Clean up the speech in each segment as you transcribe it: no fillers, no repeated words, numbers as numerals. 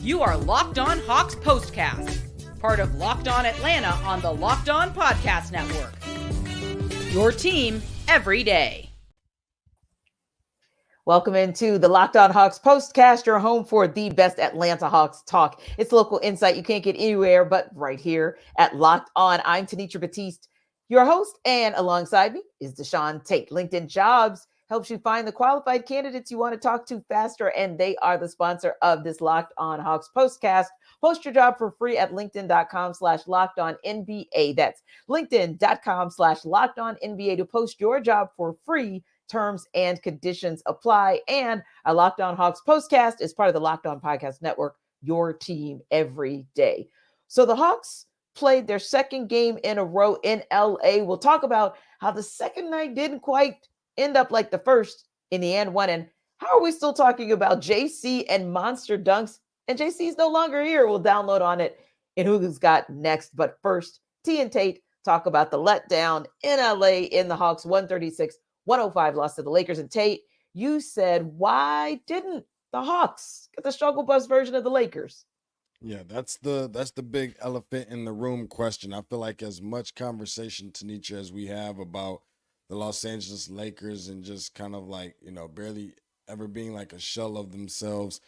You are Locked On Hawks POSTCAST, part of Locked On Atlanta on the Locked On Podcast Network. Your team every day. Welcome into the Locked On Hawks POSTCAST, your home for the best Atlanta Hawks talk. It's local insight you can't get anywhere but right here at Locked On. I'm Tanisha Batiste, your host, and alongside me is Deshaun Tate. LinkedIn Jobs helps you find the qualified candidates you want to talk to faster, and they are the sponsor of this Locked On Hawks POSTCAST. Post your job for free at linkedin.com/LockedOnNBA. That's linkedin.com/LockedOnNBA to post your job for free. Terms and conditions apply. And our Locked On Hawks POSTCAST is part of the Locked On Podcast Network, your team every day. So the Hawks played their second game in a row in LA. We'll talk about how the second night didn't quite end up like the first in the and one. And how are we still talking about JC and monster dunks? And JC's no longer here. We'll download on it in Who's Got Next. But first, T and Tate talk about the letdown in LA in the Hawks 136-105 loss to the Lakers. And Tate, you said, why didn't the Hawks get the struggle bus version of the Lakers? Yeah, that's the big elephant in the room question. I feel like as much conversation, Tanisha, as we have about the Los Angeles Lakers and just kind of like, barely ever being like a shell of themselves,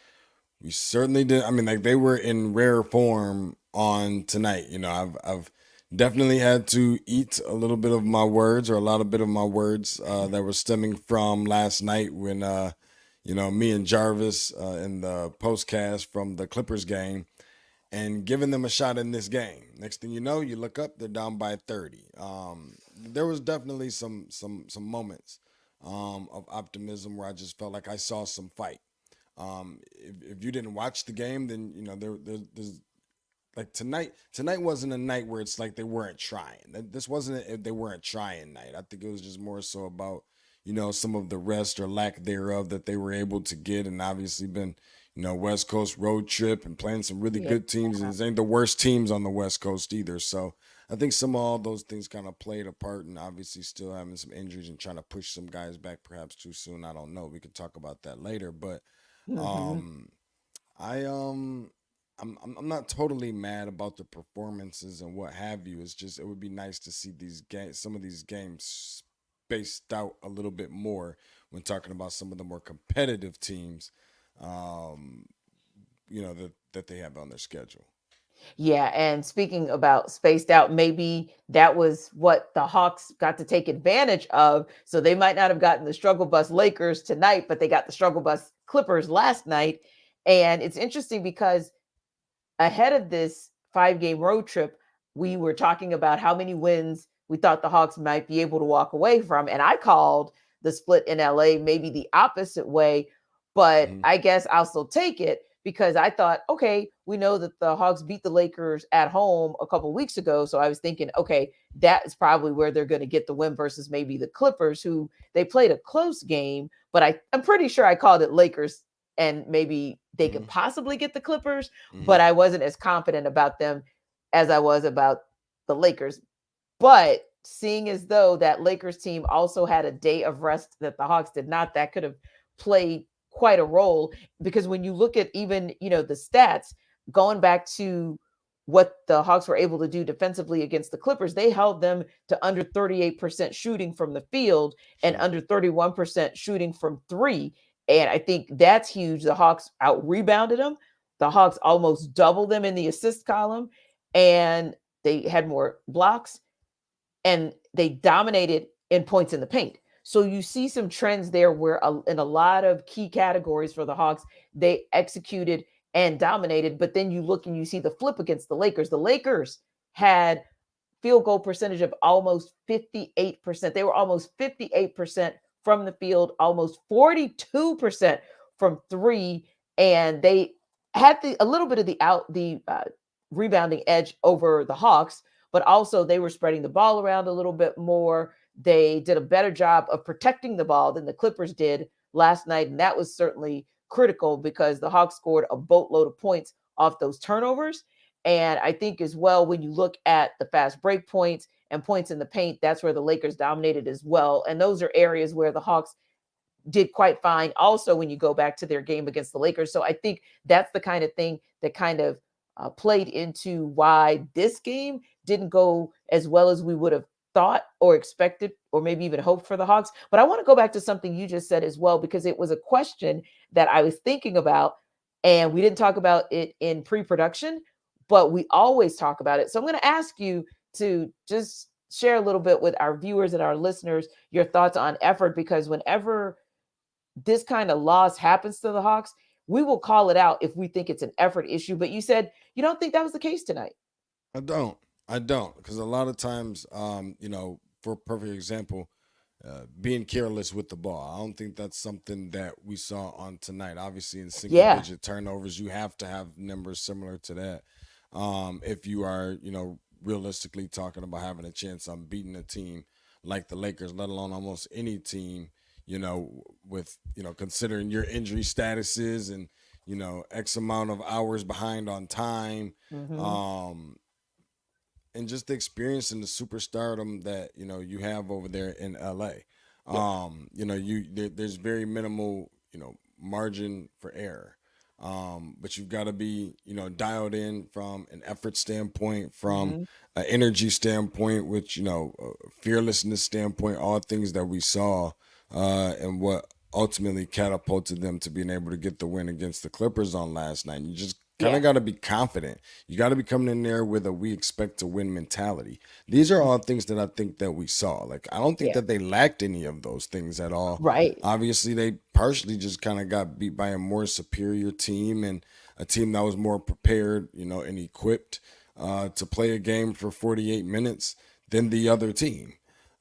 we certainly did. I mean, like they were in rare form on tonight. I've definitely had to eat a little bit of my words, or a lot of bit of my words that were stemming from last night when, me and Jarvis in the postcast from the Clippers game and giving them a shot in this game. Next thing you know, you look up, they're down by 30. There was definitely some moments of optimism where I just felt like I saw some fight. If you didn't watch the game, then, there's like tonight wasn't a night where it's like they weren't trying. This wasn't they weren't trying night. I think it was just more so about, some of the rest or lack thereof that they were able to get, and obviously been, West Coast road trip and playing some really good teams. And it ain't the worst teams on the West Coast either. So I think some of all those things kind of played a part, and obviously still having some injuries and trying to push some guys back perhaps too soon. I don't know. We could talk about that later, but I'm not totally mad about the performances and what have you. It's just it would be nice to see some of these games spaced out a little bit more when talking about some of the more competitive teams, that they have on their schedule. Yeah, and speaking about spaced out, maybe that was what the Hawks got to take advantage of. So they might not have gotten the struggle bus Lakers tonight, but they got the struggle bus Clippers last night. And it's interesting because ahead of this 5-game road trip, we were talking about how many wins we thought the Hawks might be able to walk away from. And I called the split in LA maybe the opposite way, but I guess I'll still take it because I thought, okay, we know that the Hawks beat the Lakers at home a couple of weeks ago. So I was thinking, okay, that is probably where they're going to get the win versus maybe the Clippers, who they played a close game, but I'm pretty sure I called it Lakers and maybe they could possibly get the Clippers, but I wasn't as confident about them as I was about the Lakers. But seeing as though that Lakers team also had a day of rest that the Hawks did not, that could have played quite a role, because when you look at even, the stats, going back to what the Hawks were able to do defensively against the Clippers, they held them to under 38% shooting from the field and under 31% shooting from three. And I think that's huge. The Hawks out-rebounded them. The Hawks almost doubled them in the assist column, and they had more blocks, and they dominated in points in the paint. So you see some trends there where in a lot of key categories for the Hawks, they executed and dominated. But then you look and you see the flip against the Lakers. The Lakers had field goal percentage of almost 58%. They were almost 58% from the field, almost 42% from three. And they had a little bit of the rebounding edge over the Hawks, but also they were spreading the ball around a little bit more. They did a better job of protecting the ball than the Clippers did last night. And that was certainly critical because the Hawks scored a boatload of points off those turnovers. And I think as well, when you look at the fast break points and points in the paint, that's where the Lakers dominated as well. And those are areas where the Hawks did quite fine also when you go back to their game against the Lakers. So I think that's the kind of thing that kind of played into why this game didn't go as well as we would have thought or expected or maybe even hoped for the Hawks. But I want to go back to something you just said as well, because it was a question that I was thinking about, and we didn't talk about it in pre-production, but we always talk about it. So I'm going to ask you to just share a little bit with our viewers and our listeners your thoughts on effort, because whenever this kind of loss happens to the Hawks, we will call it out if we think it's an effort issue. But you said you don't think that was the case tonight. I don't, because a lot of times, for a perfect example, being careless with the ball. I don't think that's something that we saw on tonight. Obviously, in single-digit turnovers, you have to have numbers similar to that. If you are, realistically talking about having a chance on beating a team like the Lakers, let alone almost any team, with, considering your injury statuses and, X amount of hours behind on time. And just the experience and the superstardom that you have over there in LA. There's very minimal margin for error, but you've got to be dialed in from an effort standpoint, from an energy standpoint, which fearlessness standpoint, all things that we saw and what ultimately catapulted them to being able to get the win against the Clippers on last night. You just kind of got to be confident. You got to be coming in there with a we expect to win mentality. These are all things that I think that we saw. Like, I don't think that they lacked any of those things at all. Right. Obviously, they partially just kind of got beat by a more superior team and a team that was more prepared, and equipped to play a game for 48 minutes than the other team.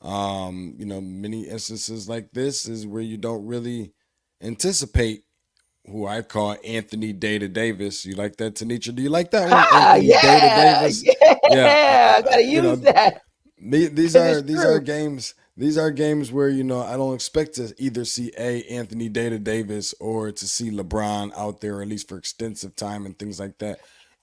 Many instances like this is where you don't really anticipate who I call Anthony Data Davis. You like that, Tanisha? Do you like that one? Anthony Data Davis. I gotta use that. These are games. These are games where I don't expect to either see Anthony Data Davis or to see LeBron out there, at least for extensive time and things like that.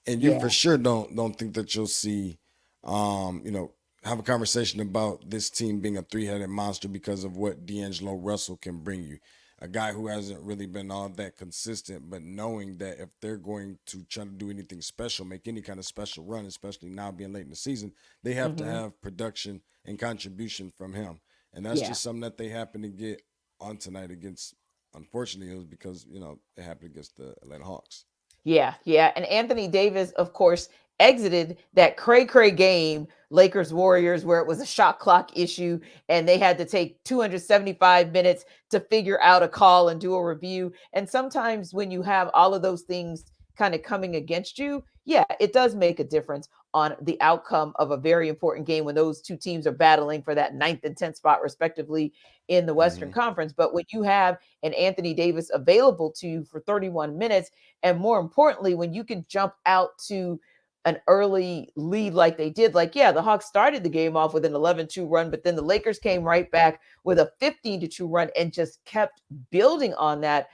And you for sure don't think that you'll see, have a conversation about this team being a three-headed monster because of what D'Angelo Russell can bring you. A guy who hasn't really been all that consistent, but knowing that if they're going to try to do anything special, make any kind of special run, especially now being late in the season, they have to have production and contribution from him. And that's just something that they happen to get on tonight against, unfortunately, it was because, it happened against the Atlanta Hawks. Yeah. And Anthony Davis, of course, exited that cray game, Lakers Warriors, where it was a shot clock issue and they had to take 275 minutes to figure out a call and do a review. And sometimes when you have all of those things kind of coming against you, it does make a difference on the outcome of a very important game when those two teams are battling for that 9th and 10th spot respectively in the Western Conference. But when you have an Anthony Davis available to you for 31 minutes, and more importantly, when you can jump out to an early lead like they did, the Hawks started the game off with an 11-2 run, but then the Lakers came right back with a 15-2 run and just kept building on that.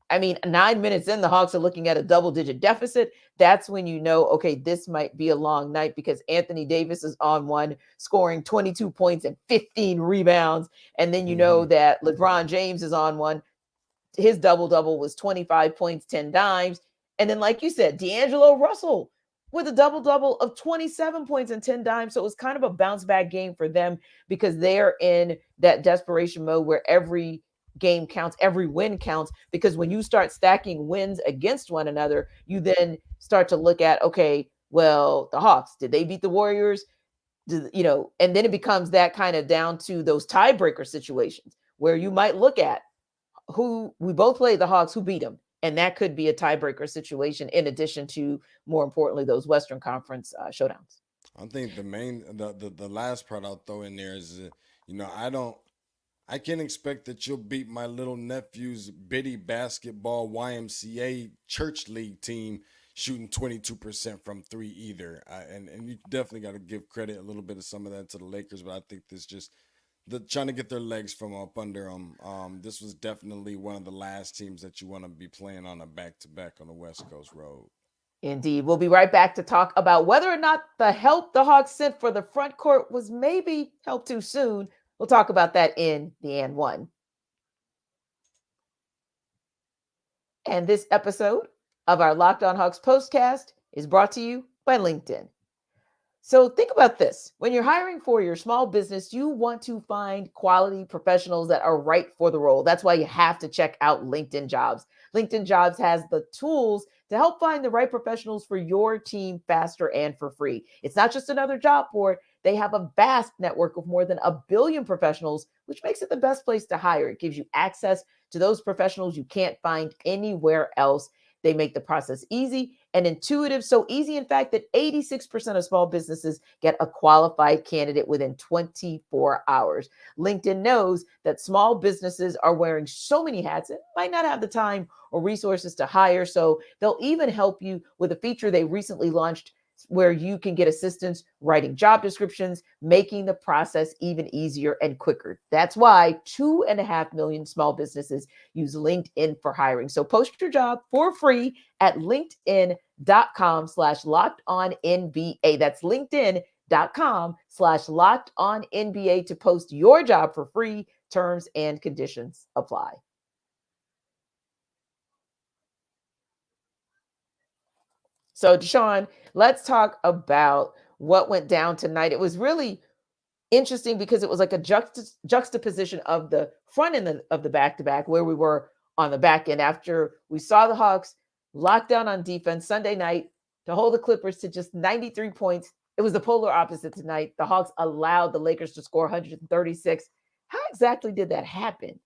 I mean, 9 minutes in, the Hawks are looking at a double-digit deficit. That's when okay, this might be a long night, because Anthony Davis is on one, scoring 22 points and 15 rebounds. And then that LeBron James is on one. His double-double was 25 points, 10 dimes. And then, like you said, D'Angelo Russell with a double-double of 27 points and 10 dimes. So it was kind of a bounce-back game for them, because they're in that desperation mode where every game counts, every win counts, because when you start stacking wins against one another, you then start to look at, okay, well, the Hawks, did they beat the Warriors? And then it becomes that kind of down to those tiebreaker situations where you might look at who we both played the Hawks, who beat them. And that could be a tiebreaker situation, in addition to, more importantly, those Western Conference showdowns. I think the last part I'll throw in there is, I can't expect that you'll beat my little nephew's bitty basketball YMCA church league team shooting 22% from three either. And you definitely got to give credit a little bit of some of that to the Lakers, but I think this just trying to get their legs from up under them. This was definitely one of the last teams that you want to be playing on a back-to-back on the West Coast road. Indeed. We'll be right back to talk about whether or not the help the Hawks sent for the front court was maybe helped too soon. We'll talk about that in the And One. And this episode of our Locked On Hawks postcast is brought to you by LinkedIn. So think about this. When you're hiring for your small business, you want to find quality professionals that are right for the role. That's why you have to check out LinkedIn Jobs. LinkedIn Jobs has the tools to help find the right professionals for your team faster and for free. It's not just another job board. They have a vast network of more than 1 billion professionals, which makes it the best place to hire. It gives you access to those professionals you can't find anywhere else. They make the process easy and intuitive, so easy, in fact, that 86% of small businesses get a qualified candidate within 24 hours. LinkedIn knows that small businesses are wearing so many hats and might not have the time or resources to hire, so they'll even help you with a feature they recently launched where you can get assistance writing job descriptions, making the process even easier and quicker. That's why 2.5 million small businesses use LinkedIn for hiring. So post your job for free at linkedin.com/lockedonnba. That's linkedin.com/lockedonnba to post your job for free. Terms and conditions apply. So, Deshaun, let's talk about what went down tonight. It was really interesting because it was like a juxtaposition of the front end of the back-to-back where we were on the back end after we saw the Hawks lock down on defense Sunday night to hold the Clippers to just 93 points. It was the polar opposite tonight. The Hawks allowed the Lakers to score 136. How exactly did that happen?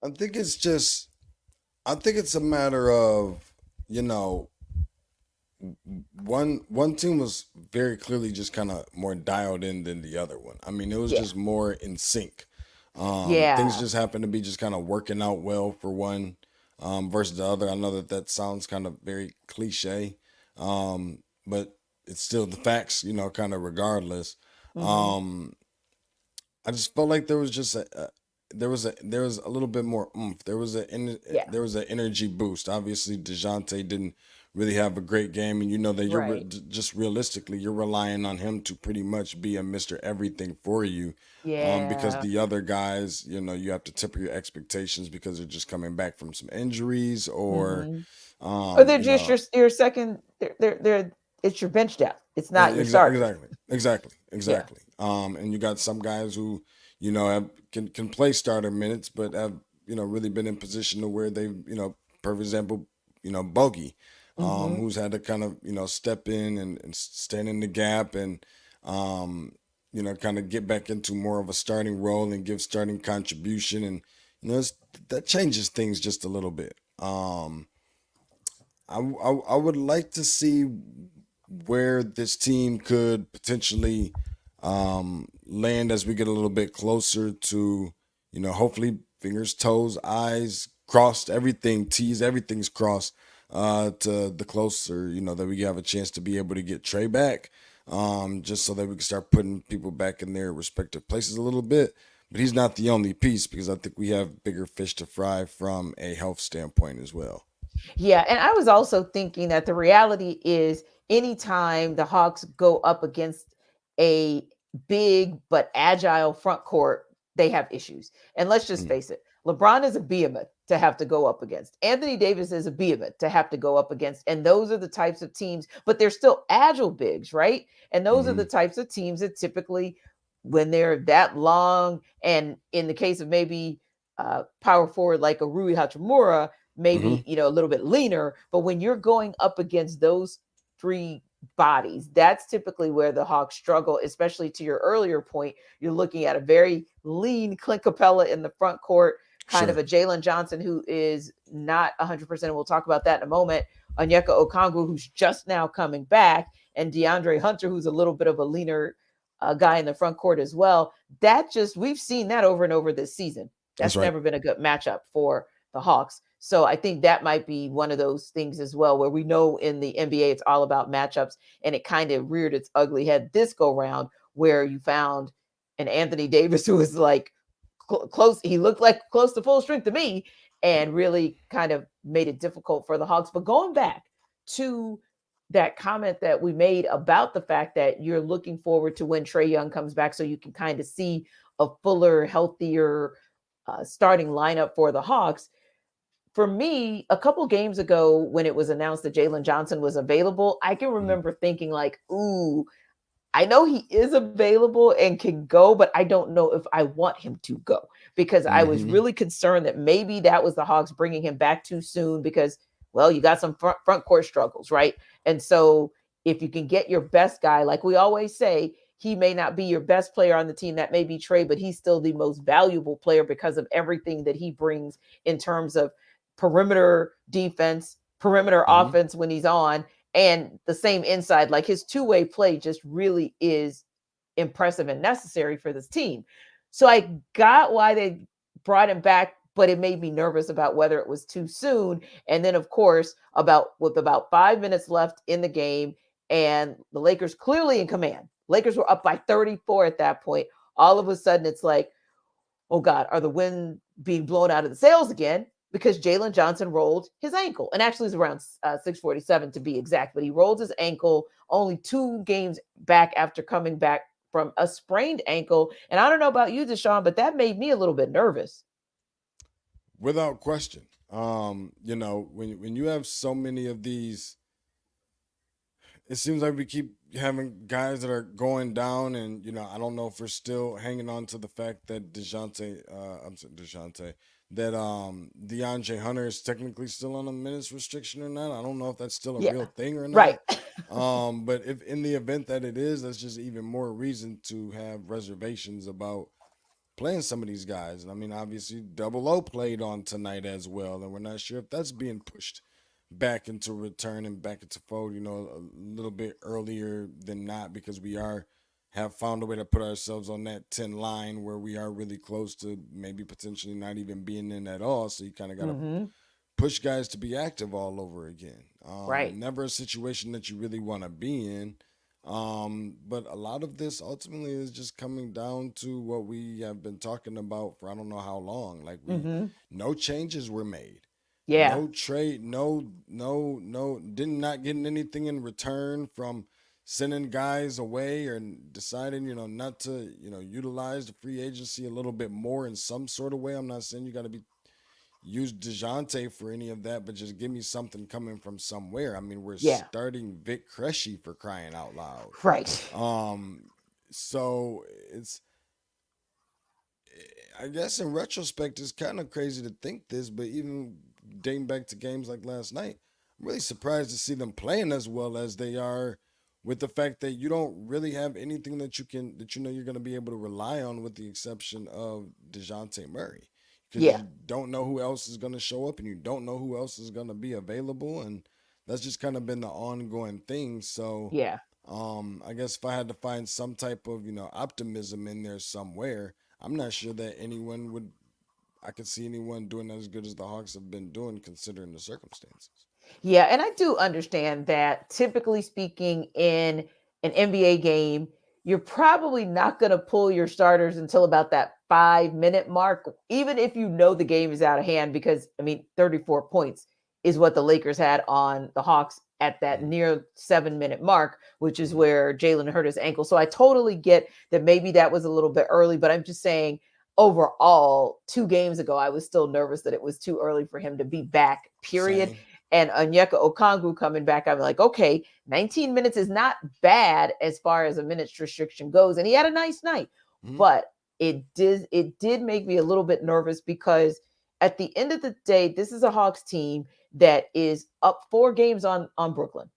I think it's a matter of, one team was very clearly just kind of more dialed in than the other one. I mean, it was just more in sync. Things just happened to be just kind of working out well for one versus the other. I know that sounds kind of very cliche, but it's still the facts, kind of regardless. I just felt like there was just there was a little bit more oomph. There was an energy boost. Obviously, DeJounte didn't really have a great game, and that you're just realistically you're relying on him to pretty much be a Mr. Everything for you. Because the other guys, you have to temper your expectations because they're just coming back from some injuries or they're just your second. They're it's your bench depth. It's not your starter. Exactly. And you got some guys who can play starter minutes, but have really been in position to where they've for example Bogey. Who's had to kind of, step in and stand in the gap and, kind of get back into more of a starting role and give starting contribution. And, that changes things just a little bit. I would like to see where this team could potentially land as we get a little bit closer to, hopefully fingers, toes, eyes crossed, everything, T's, everything's crossed. To the closer, that we have a chance to be able to get Trey back, just so that we can start putting people back in their respective places a little bit. But he's not the only piece because I think we have bigger fish to fry from a health standpoint as well. Yeah, and I was also thinking that the reality is anytime the Hawks go up against a big but agile front court, they have issues. And let's just face it, LeBron is a behemoth to have to go up against. Anthony Davis is a behemoth to have to go up against. And those are the types of teams, but they're still agile bigs, right? And those are the types of teams that typically, when they're that long, and in the case of maybe power forward like a Rui Hachimura, maybe, a little bit leaner, but when you're going up against those three bodies, that's typically where the Hawks struggle, especially to your earlier point. You're looking at a very lean Clint Capella in the front court, kind of a Jalen Johnson who is not 100%. We'll talk about that in a moment. Onyeka Okongwu, who's just now coming back, and DeAndre Hunter, who's a little bit of a leaner guy in the front court as well. We've seen that over and over this season. That's never been a good matchup for the Hawks. So I think that might be one of those things as well, where we know in the NBA, it's all about matchups, and it kind of reared its ugly head this go round where you found an Anthony Davis who was like close. He looked like close to full strength to me and really kind of made it difficult for the Hawks. But going back to that comment that we made about the fact that you're looking forward to when Trae Young comes back so you can kind of see a fuller, healthier starting lineup for the Hawks. for me, a couple games ago when it was announced that Jalen Johnson was available, I can remember thinking like, ooh, I know he is available and can go, but I don't know if I want him to go, because I was really concerned that maybe that was the Hawks bringing him back too soon because, well, you got some front court struggles, right? And so if you can get your best guy, like we always say, he may not be your best player on the team, that may be Trey, but he's still the most valuable player because of everything that he brings in terms of perimeter defense, perimeter offense when he's on, and the same inside. Like his two-way play just really is impressive and necessary for this team. So I got why they brought him back, but it made me nervous about whether it was too soon. And then, of course, with about 5 minutes left in the game and the Lakers clearly in command, Lakers were up by 34 at that point. All of a sudden, it's like, oh God, are the wind being blown out of the sails again? Because Jalen Johnson rolled his ankle. And actually, it's around 6:47 to be exact, but he rolled his ankle only 2 games back after coming back from a sprained ankle. And I don't know about you, Deshaun, but that made me a little bit nervous. Without question. You know, when you have so many of these, it seems like we keep having guys that are going down, and you know, I don't know if we're still hanging on to the fact that that DeAndre Hunter is technically still on a minutes restriction or not. I don't know if that's still a real thing or not. Right. But if in the event that it is, that's just even more reason to have reservations about playing some of these guys. And I mean, obviously, Double O played on tonight as well, and we're not sure if that's being pushed back into return and back into fold, you know, a little bit earlier than not, because we have found a way to put ourselves on that 10 line where we are really close to maybe potentially not even being in at all. So you kind of got to push guys to be active all over again. Right. Never a situation that you really want to be in. But a lot of this ultimately is just coming down to what we have been talking about for I don't know how long. Like no changes were made. Yeah. No trade, not getting anything in return from sending guys away or deciding, you know, not to, you know, utilize the free agency a little bit more in some sort of way. I'm not saying you got to use DeJounte for any of that, but just give me something coming from somewhere. I mean, we're starting Vic Cresci for crying out loud. Right. So it's, I guess in retrospect, it's kind of crazy to think this, but even dating back to games like last night, I'm really surprised to see them playing as well as they are, with the fact that you don't really have anything that you know you're going to be able to rely on, with the exception of DeJounte Murray. Because you don't know who else is going to show up and you don't know who else is going to be available. And that's just kind of been the ongoing thing. So, I guess if I had to find some type of, you know, optimism in there somewhere, I'm not sure that I could see anyone doing as good as the Hawks have been doing considering the circumstances. Yeah, and I do understand that typically speaking in an NBA game, you're probably not going to pull your starters until about that 5-minute mark, even if you know the game is out of hand, because, I mean, 34 points is what the Lakers had on the Hawks at that near 7-minute mark, which is where Jalen hurt his ankle. So I totally get that maybe that was a little bit early, but I'm just saying overall, 2 games ago, I was still nervous that it was too early for him to be back, period. Same. And Onyeka Okongwu coming back, I'm like, okay, 19 minutes is not bad as far as a minutes restriction goes. And he had a nice night, but it did make me a little bit nervous because at the end of the day, this is a Hawks team that is up 4 games on Brooklyn.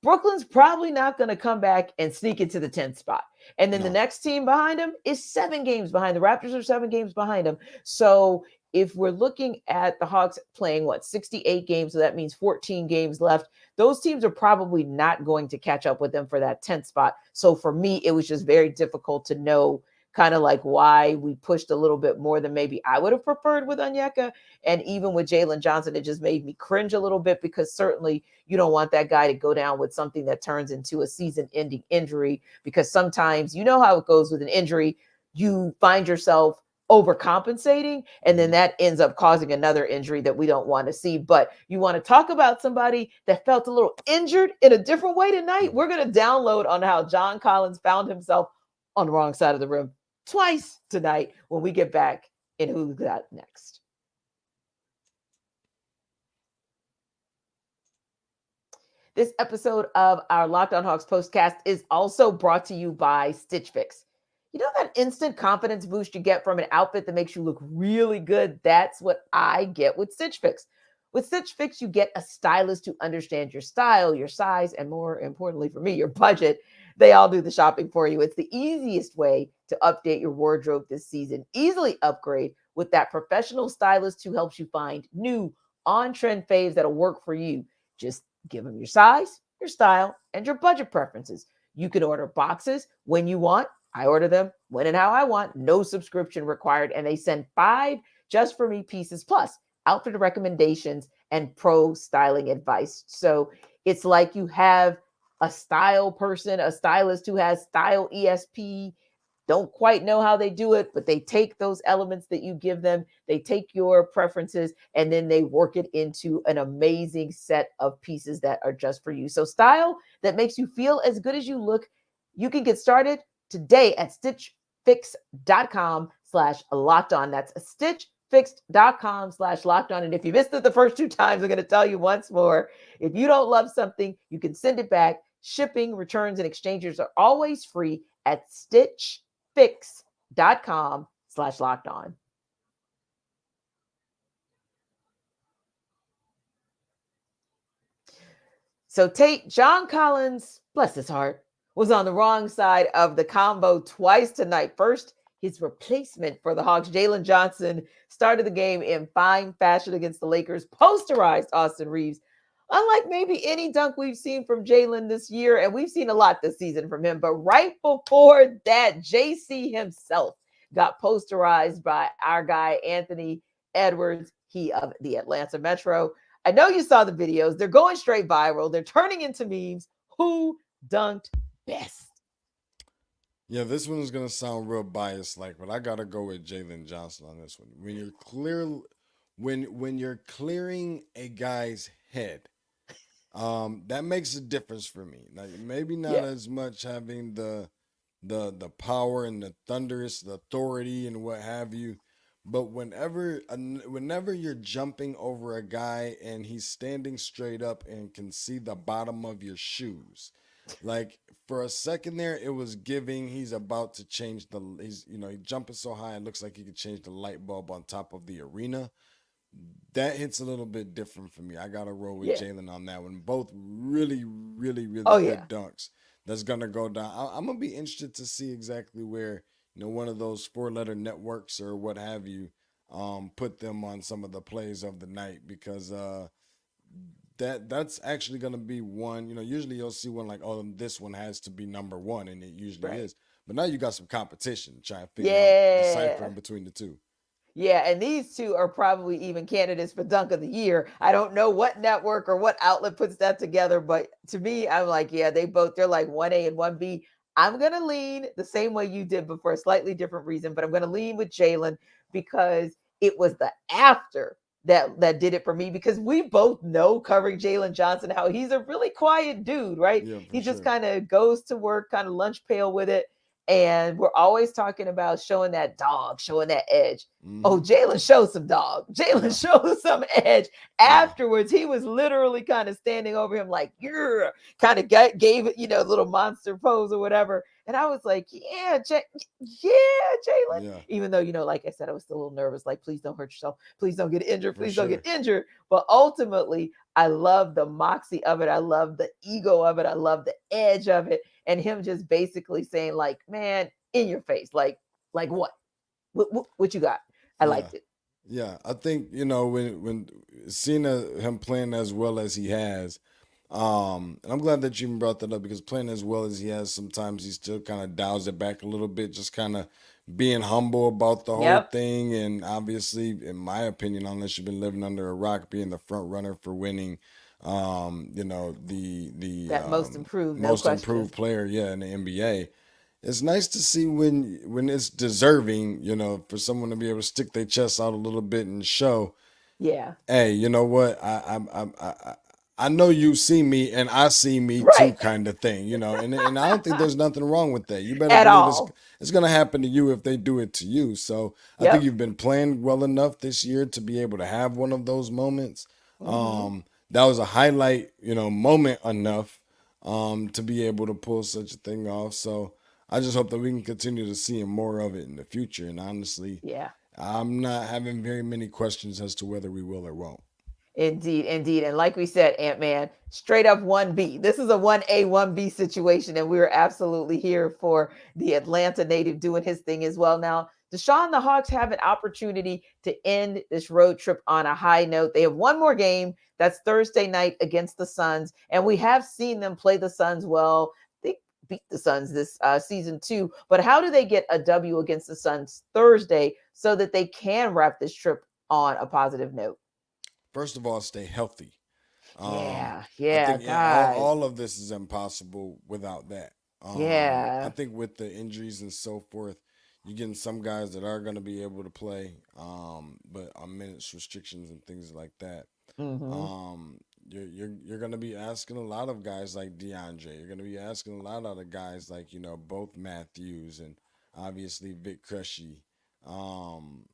Brooklyn's probably not going to come back and sneak into the 10th spot. And then the next team behind him is 7 games behind. The Raptors are 7 games behind him. So if we're looking at the Hawks playing, 68 games, so that means 14 games left, those teams are probably not going to catch up with them for that 10th spot. So for me, it was just very difficult to know kind of like why we pushed a little bit more than maybe I would have preferred with Onyeka. And even with Jalen Johnson, it just made me cringe a little bit because certainly you don't want that guy to go down with something that turns into a season-ending injury, because sometimes you know how it goes with an injury. You find yourself overcompensating, and then that ends up causing another injury that we don't want to see. But you want to talk about somebody that felt a little injured in a different way tonight? We're going to download on how John Collins found himself on the wrong side of the rim twice tonight when we get back in Who's Got Next. This episode of our Locked On Hawks postcast is also brought to you by Stitch Fix. You know that instant confidence boost you get from an outfit that makes you look really good? That's what I get with Stitch Fix. With Stitch Fix, you get a stylist who understands your style, your size, and more importantly for me, your budget. They all do the shopping for you. It's the easiest way to update your wardrobe this season. Easily upgrade with that professional stylist who helps you find new on-trend faves that'll work for you. Just give them your size, your style, and your budget preferences. You can order boxes when you want. I order them when and how I want. No subscription required. And they send 5 just for me pieces plus outfit recommendations and pro styling advice. So it's like you have a style person, a stylist who has style ESP, don't quite know how they do it, but they take those elements that you give them, they take your preferences, and then they work it into an amazing set of pieces that are just for you. So style that makes you feel as good as you look. You can get started today at stitchfix.com/lockedon. That's stitchfix.com/lockedon. And if you missed it the first 2 times, I'm going to tell you once more. If you don't love something, you can send it back. Shipping, returns, and exchanges are always free at stitchfix.com/lockedon. So Tate, John Collins, bless his heart, was on the wrong side of the combo twice tonight. First, his replacement for the Hawks, Jalen Johnson, started the game in fine fashion against the Lakers, posterized Austin Reeves. Unlike maybe any dunk we've seen from Jalen this year, and we've seen a lot this season from him, but right before that, JC himself got posterized by our guy, Anthony Edwards, he of the Atlanta Metro. I know you saw the videos. They're going straight viral. They're turning into memes. Who dunked best? Yeah, this one is gonna sound real biased, but I gotta go with Jalen Johnson on this one. When you're clearing a guy's head, that makes a difference for me. Like maybe not as much having the power and the thunderous, the authority and what have you, but whenever you're jumping over a guy and he's standing straight up and can see the bottom of your shoes. Like for a second there, it was giving. He's about to change he's jumping so high it looks like he could change the light bulb on top of the arena. That hits a little bit different for me. I gotta roll with Jalen on that one. Both really, really, really good dunks. That's gonna go down. I'm gonna be interested to see exactly where one of those 4-letter networks or what have you put them on some of the plays of the night because that's actually going to be one. Usually you'll see one like, oh, this one has to be number 1, and it usually is. But now you got some competition trying to figure out the cipher in between the two. Yeah, and these two are probably even candidates for Dunk of the Year. I don't know what network or what outlet puts that together, but to me, I'm like, they're like 1A and 1B. I'm going to lean the same way you did, but for a slightly different reason. But I'm going to lean with Jalen because it was the after that did it for me, because we both know, covering Jalen Johnson, how he's a really quiet dude, right? Yeah, he just kind of goes to work, kind of lunch pail with it. And we're always talking about showing that dog, showing that edge. Mm-hmm. Oh, Jalen showed some dog. Jalen showed some edge. Afterwards, he was literally kind of standing over him like, yeah, kind of gave it, a little monster pose or whatever. And I was like, Jalen. Yeah. Even though, like I said, I was still a little nervous. Like, please don't hurt yourself. Please don't get injured. Please don't get injured. But ultimately, I love the moxie of it. I love the ego of it. I love the edge of it. And him just basically saying, like, man, in your face, like what? What you got? I liked it. Yeah, I think when seeing him playing as well as he has, and I'm glad that you even brought that up, because playing as well as he has, sometimes he still kind of dials it back a little bit, just kind of being humble about the whole thing. And obviously, in my opinion, unless you've been living under a rock, being the front runner for winning. The most improved player, in the NBA. It's nice to see when it's deserving, for someone to be able to stick their chest out a little bit and show, hey, you know what, I know you see me and I see me too, kind of thing, and I don't think there's nothing wrong with that. You better believe it's going to happen to you if they do it to you. So I think you've been playing well enough this year to be able to have one of those moments. that was a highlight, moment enough to be able to pull such a thing off. So I just hope that we can continue to see more of it in the future. And honestly, Yeah. I'm not having very many questions as to whether we will or won't. Indeed, indeed. And like we said, Ant-Man, straight up 1B. This is a 1A, 1B situation. And we were absolutely here for the Atlanta native doing his thing as well. Now, Deshaun, the Hawks have an opportunity to end this road trip on a high note. They have one more game. That's Thursday night against the Suns. And we have seen them play the Suns well. They beat the Suns this season too. But how do they get a W against the Suns Thursday so that they can wrap this trip on a positive note? First of all, stay healthy. Yeah, I yeah, think all, guys. all of this is impossible without that. I Yeah. think with the injuries and so forth, you're getting some guys that are going to be able to play, but on minutes restrictions and things like that. Mm-hmm. You're going to be asking a lot of guys like DeAndre. You're going to be asking a lot of the guys like both Matthews and obviously Vic Crushy. Um,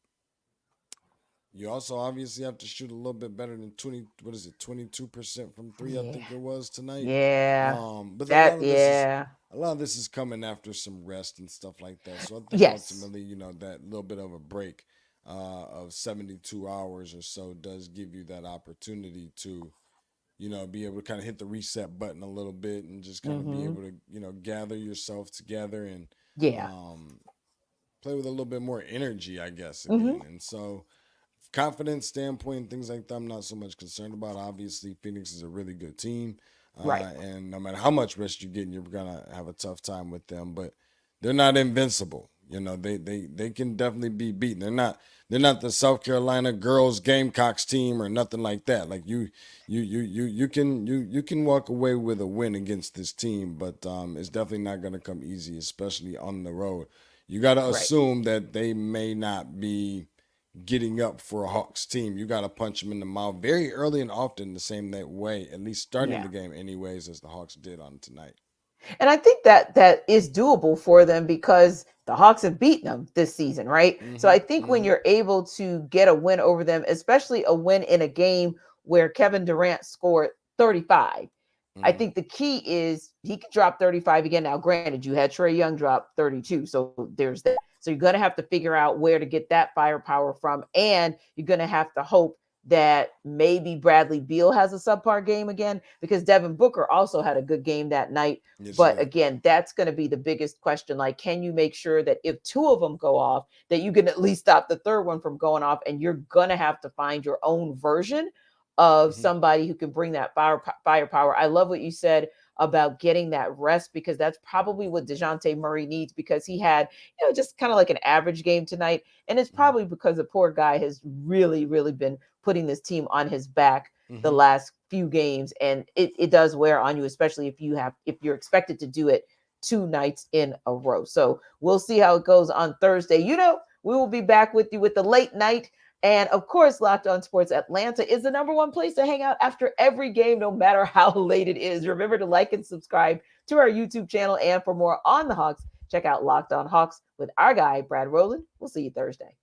You also obviously have to shoot a little bit better than 22% from three, I Yeah. think it was tonight. Yeah. But Yeah. a lot of this is coming after some rest and stuff like that. So I think Yes. ultimately, that little bit of a break of 72 hours or so does give you that opportunity to, be able to kind of hit the reset button a little bit and just kind of be Mm-hmm. able to, gather yourself together and Yeah. um, play with a little bit more energy, I guess, Mm-hmm. again. And so confidence standpoint and things like that, I'm not so much concerned about. Obviously, Phoenix is a really good team, Right. and no matter how much rest you're getting, you're gonna have a tough time with them. But they're not invincible. They can definitely be beaten. They're not the South Carolina girls Gamecocks team or nothing like that. Like you can walk away with a win against this team, but it's definitely not gonna come easy, especially on the road. You got to Right. assume that they may not be getting up for a Hawks team. You got to punch them in the mouth very early and often the same that way, at least starting Yeah. the game anyways, as the Hawks did on tonight. And I think that is doable for them because the Hawks have beaten them this season, right? So Mm-hmm. I think when Mm-hmm. you're able to get a win over them, especially a win in a game where Kevin Durant scored 35, I Mm-hmm. think the key is he can drop 35 again. Now, granted, you had Trae Young drop 32, so there's that. So you're going to have to figure out where to get that firepower from, and you're going to have to hope that maybe Bradley Beal has a subpar game again because Devin Booker also had a good game that night. Yes, But sir. again, that's going to be the biggest question. Like, can you make sure that if two of them go off, that you can at least stop the third one from going off? And you're going to have to find your own version of Mm-hmm. somebody who can bring that firepower. I love what you said about getting that rest because that's probably what DeJounte Murray needs because he had, just kind of like an average game tonight. And it's Mm-hmm. probably because the poor guy has really, really been putting this team on his back the Mm-hmm. last few games. And it does wear on you, especially if you're expected to do it 2 nights in a row. So we'll see how it goes on Thursday. We will be back with you with the late night. And of course, Locked On Sports Atlanta is the number one place to hang out after every game, no matter how late it is. Remember to like and subscribe to our YouTube channel. And for more on the Hawks, check out Locked On Hawks with our guy, Brad Rowland. We'll see you Thursday.